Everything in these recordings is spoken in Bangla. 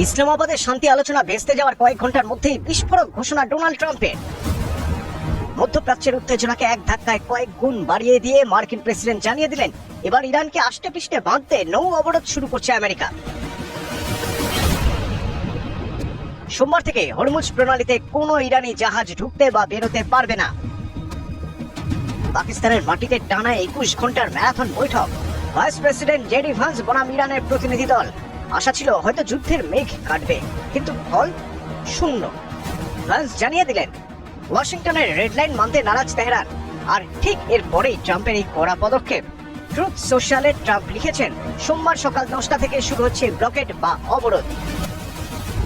ইসলামাবাদের শান্তি আলোচনা ভেস্তে যাওয়ার কয়েক ঘন্টার মধ্যেই বিস্ফোরক ঘোষণা ডোনাল্ড ট্রাম্পের। মধ্যপ্রাচ্যের উত্তেজনাকে এক ধাক্কায় কয়েক গুণ বাড়িয়ে দিয়ে মার্কিন প্রেসিডেন্ট জানিয়ে দিলেন এবার ইরানকে আষ্টে পৃষ্ঠে বাঁধতে নৌ অবরোধ শুরু করছে আমেরিকা। সোমবার থেকে হরমুজ প্রণালীতে কোনো ইরানি জাহাজ ঢুকতে বা বেরোতে পারবে না। পাকিস্তানের মাটিতে টানা 21 ঘন্টার ম্যারাথন বৈঠক। ভাইস প্রেসিডেন্ট জেডি ভান্স বনাম ইরানের প্রতিনিধি দল। আশা ছিল হয়তো যুদ্ধের মেঘ কাটবে, কিন্তু ফল শূন্য। ভান্স জানিয়ে দিলেন ওয়াশিংটনের রেড লাইন মানতে নারাজ তেহরান। আর ঠিক এর পরেই ট্রাম্পের এই কড়া পদক্ষেপ। ট্রুথ সোশ্যালে ট্রাম্প লিখেছেন, সোমবার সকাল 10টা থেকে শুরু হচ্ছে ব্লকেড বা অবরোধ।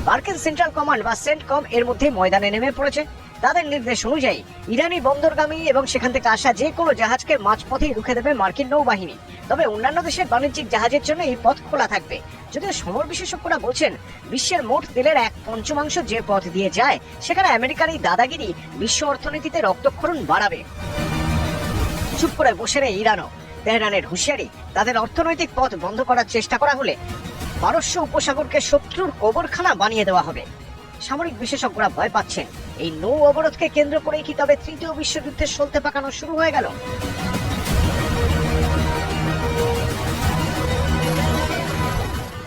মার্কিন সেন্ট্রাল কমান্ড বা সেন্টকম এর মধ্যে ময়দানে নেমে পড়েছে। তাদের নির্দেশ অনুযায়ী ইরানি বন্দরগামী এবং সেখান থেকে আসা যে কোনো জাহাজকে মাঝপথেই রুখে দেবে মার্কিন নৌবাহিনী। তবে অন্যান্য দেশের বাণিজ্যিক জাহাজের জন্য এই পথ খোলা থাকবে। যদিও সমর বিশেষজ্ঞরা বলছেন, বিশ্বের মোট তেলের 1/5 যে পথ দিয়ে যায়, সেখানে আমেরিকার এই দাদাগিরি বিশ্ব অর্থনীতিতে রক্তক্ষরণ বাড়াবে। চুপ করে বসে নেই ইরানও। তেহরানের হুঁশিয়ারি, তাদের অর্থনৈতিক পথ বন্ধ করার চেষ্টা করা হলে পারস্য উপসাগরকে শত্রুর কবরখানা বানিয়ে দেওয়া হবে। সামরিক বিশেষজ্ঞরা ভয় পাচ্ছেন, এই নৌ অবরোধকে কেন্দ্র করেই কি তবে তৃতীয় বিশ্বযুদ্ধের সলতে পাকানো শুরু হয়ে গেল?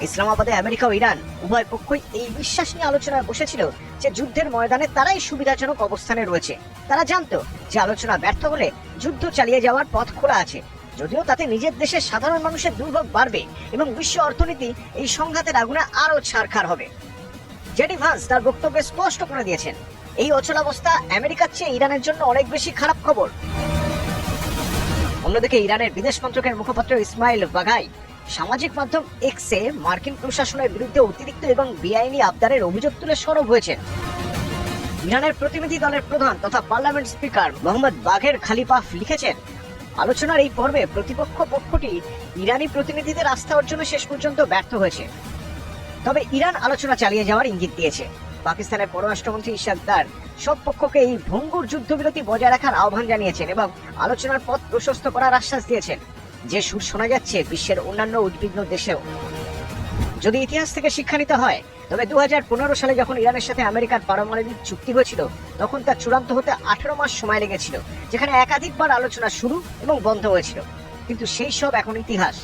ইসলামাবাদে আমেরিকা ও ইরান উভয় পক্ষই এই বিশ্বাস নিয়ে আলোচনায় বসেছিল যে যুদ্ধের ময়দানে তারাই সুবিধাজনক অবস্থানে রয়েছে। তারা জানতো যে আলোচনা ব্যর্থ হলে যুদ্ধ চালিয়ে যাওয়ার পথ খোলা আছে। যদিও তাতে নিজের দেশের সাধারণ মানুষের দুর্ভোগ বাড়বে এবং বিশ্ব অর্থনীতি এই সংঘাতের আগুনে আরো ছারখার হবে। জেডি ভান্স তার বক্তব্যে স্পষ্ট করে দিয়েছেন, এই অচলাবস্থা আমেরিকার চেয়ে ইরানের জন্য অনেক বেশি খারাপ খবর। অন্যদিকে ইরানের বিদেশ মন্ত্রকের মুখপাত্র ইসমাইল বাঘাই সামাজিক মাধ্যম এক্সে মার্কিন প্রশাসনের বিরুদ্ধে অতিরিক্ত এবং বেআইনি আবদারের অভিযোগ তুলে সরব হয়েছেন। ইরানের প্রতিনিধি দলের প্রধান তথা পার্লামেন্ট স্পিকার মোহাম্মদ বাঘের খালিফাহ লিখেছেন, আলোচনার এই পর্বে প্রতিপক্ষ পক্ষটি ইরানি প্রতিনিধিদের আস্থা অর্জনে শেষ পর্যন্ত ব্যর্থ হয়েছে। তবে ইরান আলোচনা চালিয়ে যাওয়ার ইঙ্গিত দিয়েছে। পাকিস্তানের পররাষ্ট্রমন্ত্রী ইশাক দার সব পক্ষকে এই ভঙ্গুর যুদ্ধবিরতি বজায় রাখার আহ্বান জানিয়েছেন এবং আলোচনার পথ প্রশস্ত করার আশ্বাস দিয়েছেন। যে সুর শোনা যাচ্ছে বিশ্বের অন্যান্য উদ্বিগ্ন দেশেও। যদি ইতিহাস থেকে শিক্ষা নিতে হয়, তবে 2015 সালে যখন ইরানের সাথে আমেরিকার পারমাণবিক চুক্তি হয়েছিল, তখন তা চূড়ান্ত হতে 18 মাস সময় লেগেছিল, যেখানে একাধিকবার আলোচনা শুরু এবং বন্ধ হয়েছিল। কিন্তু সেই সব এখন ইতিহাস।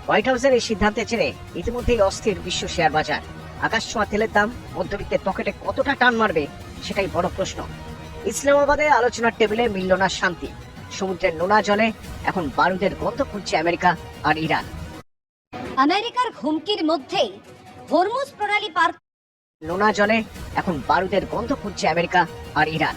হোয়াইট হাউসের এই সিদ্ধান্তে ছেড়ে ইতিমধ্যেই অস্থির বিশ্ব শেয়ার বাজার। আকাশ ছোঁয়া তেলের দাম মধ্যবিত্তের পকেটে কতটা টান মারবে, সেটাই বড় প্রশ্ন। ইসলামাবাদে আলোচনার টেবিলে মিলল না শান্তি। সমুদ্রের নোনা জলে এখন বারুদের গন্ধ খুঁজছে আমেরিকা আর ইরান। আমেরিকার হুমকির মধ্যেই হরমুজ প্রণালী পার। নোনা জলে এখন বারুদের গন্ধ খুঁজছে আমেরিকা আর ইরান।